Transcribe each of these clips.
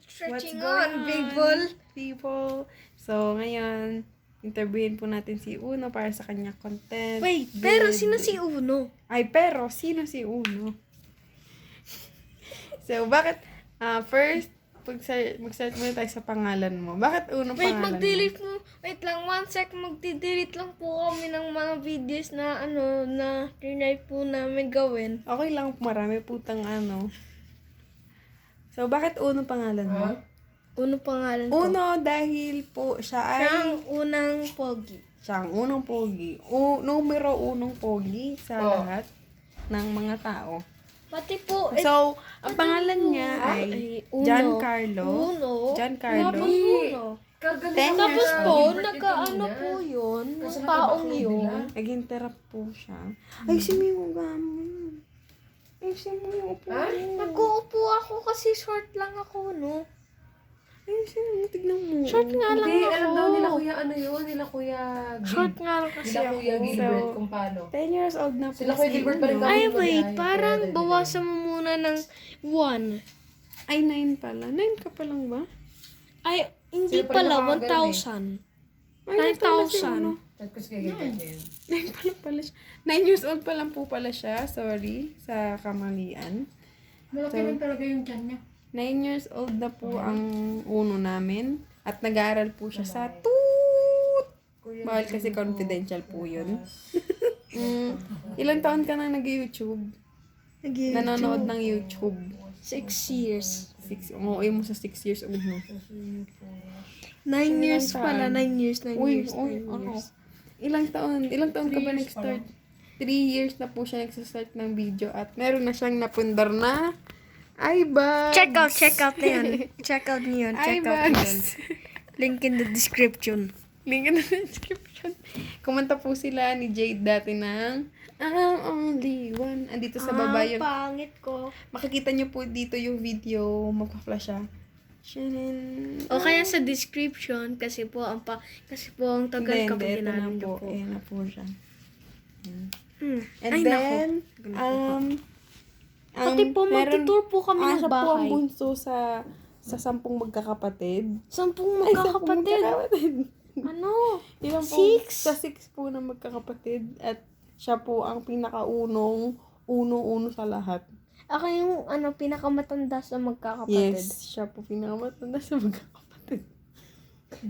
Stretching going on, people. People. So, ngayon, interviewin po natin si Uno para sa kanya content. Wait, pero sino si Uno? Ay, pero, sino si Uno? So, bakit, first, mag-start muna tayo sa pangalan mo. Bakit Uno Wait, pangalan mag-delete mo. Wait lang, 1 sec. Magdi-delete lang po kami ng mga videos na na trinay po namin gawin. Okay lang, marami putang So, bakit Uno pangalan mo? Uno pangalan ko. Uno dahil po siya ay... Siya ang unang pogi. Siya ang unang pogi. Numero unong pogi sa lahat ng mga tao. Pati po, So, ang pangalan niya ay Uno. Giancarlo. Uno. Giancarlo. Tapos Uno. 10 Tapos years po, old. nagkaano po yun, yung taong yun. Nag-interrupt po siya. Ayusin mo yung uga mo. Ayusin mo yung upo mo. Nag-uupo ako kasi short lang ako, no? Ayusin mo, tignan mo. Short nga lang Hindi, ako. alam daw nila kuya nila kuya Short nga lang kasi Nila kuya ako. Gilbert kung paano. 10 years old na po Sila kuya Gilbert pa rin Uno. kami. Ay, Ay, wait. ay, Parang ay, bawasan mo muna ng 1. Ay, 9 pala. 9 ka pa lang ba? Ay, hindi Sila pa rin pala. nakakagaling 1,000. Ay, ito pala si 9,000. Uno. Tapos kaya Gilbert na yun. 9 pa lang pala siya. 9 years old pa lang po pala siya. Sorry sa kamalian. Malaki rin talaga yung tiyan niya. 9 years old na po ang Uno namin. At nag-aaral po siya sa Toot! Bawal kasi confidential po yun. Ilang taon ka nang nag-YouTube? Nanonood ng YouTube. 6 years. Umuwi mo sa 6 years old mo. 9 years pala. 9 years. 9 Uy, years. uy, 9 ano? years. Ilang taon ka ba nag-start? 3 years na po siya nag-start ng video at meron na siyang napundar na eyebags. Check out na yan. Check out niyo yun. Check out niyo yun. Eyebags. Link in the description. Link in the description. Kumanta po sila ni Jade dati ng I'm only one. Andito sa baba yung... pangit ko. Makikita nyo po dito yung video. Magpa-flash siya. O kaya sa description kasi po ang tagal Hindi, kapag ito na ginamit po. po. Ayan na po siya. And Ay, then, Pati po mag-tour po kami ng siya po ang bahay. bunso sa 10 magkakapatid. 10 Ay, 10 magkakapatid. magkakapatid. Ano? Ilan po? 6? Sa 6 po na magkakapatid. At siya po ang pinakaunong uno sa lahat. Ako yung pinakamatanda sa magkakapatid. Yes, siya po pinakamatanda sa magkakapatid.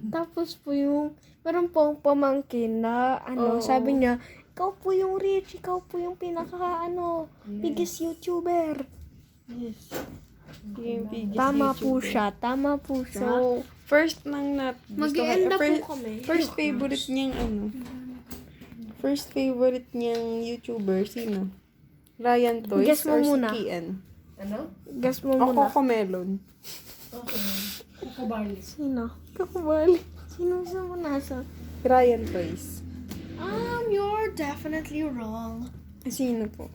Tapos po meron pong pamangkin na Oo. sabi niya, ikaw po yung rich, ikaw po yung biggest YouTuber. Yes. Yung biggest Tama po YouTuber. siya, tama po siya. So, first nang Mag-i-end na po kami. First favorite niyang First favorite niyang YouTuber, sino? Ryan Toys Guess mo or muna. si Kian? Ano? Guess mo Ako muna. Coco Melon. Okay. Coco Barley. Sino? Kakubali. Sino sa mo nasa? Ryan Toys. You're definitely wrong. Sino po?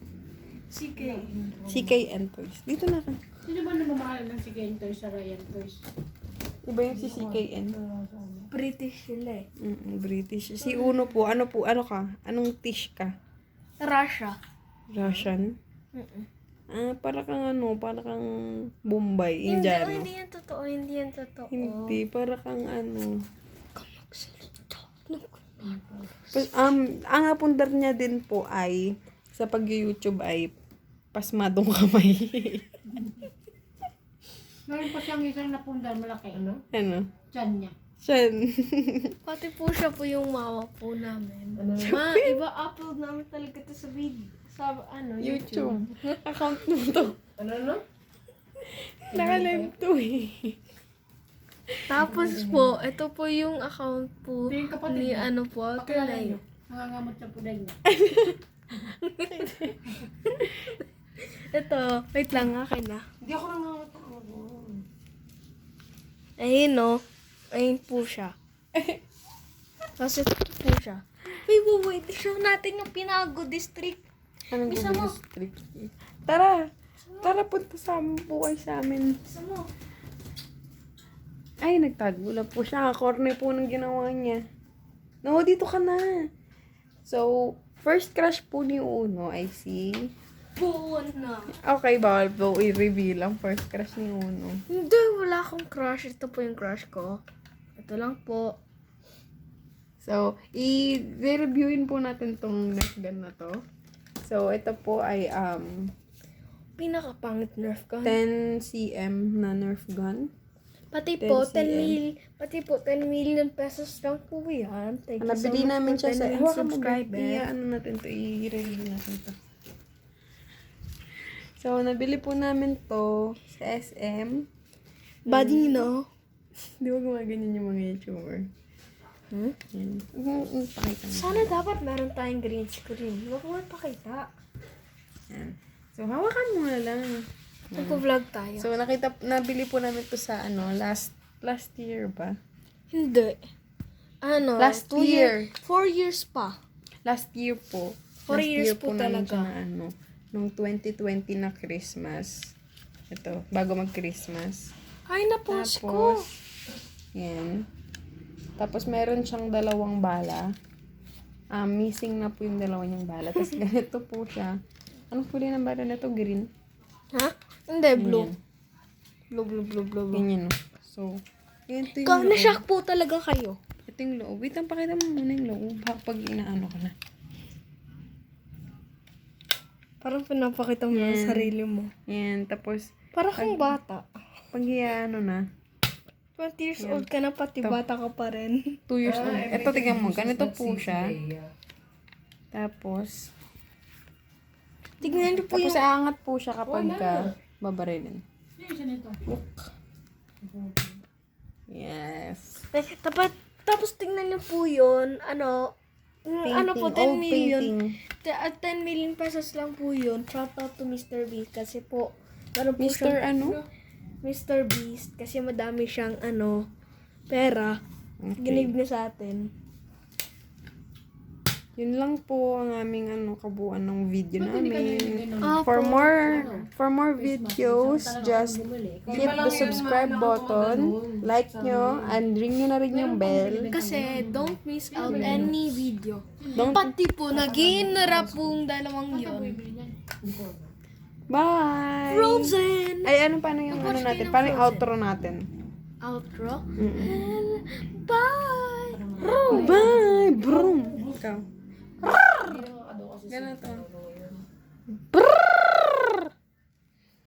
Si Kay. Si KN Toys. Dito na ka. Sino ba namamahal ng si Ken Toys sa Ryan Toys? Iba yung si CKN. British sila eh. British. Si Uno po, ano ka? Anong tish ka? Russia. Russian? Para kang para kang Bombay, Hindi, Indiano. hindi yan totoo. Hindi yan totoo. Hindi, para kang ang apundar niya din po ay, sa pag-YouTube ay, pasmadong kamay. Meron pa siyang isang napundar malaki. Ano? Ano? Tiyan niya. Siyan. Pati po siya po yung mama po namin. Ano? Iba-upload namin talaga ito sa video. Sa YouTube. YouTube. Account mo to. Ano? Naka-live to eh. Tapos po, ito po yung account po Ito yung kapatid ni niya. po. Pakilala Tunay. niyo. Nangangamot sa puday niya. Ito, wait lang, akin na. Hindi ako nangangamot sa puday. Ayun no. Ayun po siya. Kasi ito po siya. Wait. Show natin yung Pinago District. Anong Bisa mo. district? Tara. Tara, punta sa po kayo sa amin. Gusto mo? Ay, nagtago lang po siya. Corner po ng ginawa niya. No, dito ka na. So, first crush po ni Uno ay si buwan na. Okay, bawal po i-reveal ang first crush ni Uno. Hindi, wala akong crush. Ito po yung crush ko. Ito lang po. So, i-reviewin po natin tong Nerf gun na to. So, ito po ay Pinakapangit Nerf gun. 10 cm na Nerf gun. Pati 10 po, cm. 10 million pesos lang po yan. Thank you so Nabili much namin for siya sa 10 million subscriber. ano natin to, i-review natin to. So, nabili po namin to sa SM. Body, no? Di ba gumaganyan yung mga YouTuber? Hmm? Yan. Pakita mo. Sana dapat meron tayong green screen. Huwag mo pakita. Yan. So, hawakan mo na lang. Nagpo-vlog tayo. So, nabili po namin to sa last year ba? Hindi. Last 2 year. 4 years pa. Last year po. 4 Last years year po namin talaga. siya na nung 2020 na Christmas. Ito, bago mag-Christmas. Ay, na-pause ko. Tapos, yan. Tapos, meron siyang dalawang bala. Missing na po yung dalawa niyang bala. Tapos, ganito po siya. Anong kulay ng bala na to? Green? Ha? Hindi, blue. Ganyan. Blue. Ganyan, no? So, ganito yung Ikaw, loob. na-shock po talaga kayo. Ito yung loob. Wait, pakita mo muna yung loob. Pag inaano ka na. Parang pinapakita mo yung Yan. sarili mo. Yan. Tapos, Parang kang bata. pag ano na, 20 years old ka na, pati bata ka pa rin. 2 years old. Ito, tingnan mo. Ganito po siya. Tapos, Tignan niyo po tapos yung... aangat po siya kapag babarilin. Yung isa nito. Yes. Tapos tignan niyo po yun, ano po, 10 Old million. painting. 10 million pesos lang po yun. Shout out to Mr. Beast kasi po, meron po Mr. siyang, ano? Mr. Beast kasi madami siyang pera. Okay. Ginig niya sa atin. Yun lang po ang aming kabuuan ng video Ba't hindi ka namin. nilagyan Ah, For more videos, just hit the subscribe button, like nyo, and ring nyo na rin yung bell. Kasi don't miss out any video. Don't- Pati po, nag-iinara pong dalawang yun. Bye! Frozen! Ay, paano yung natin? Paano yung outro natin? Outro? Mm-mm. Bye! Bye! Broom! Ikaw. Ganito.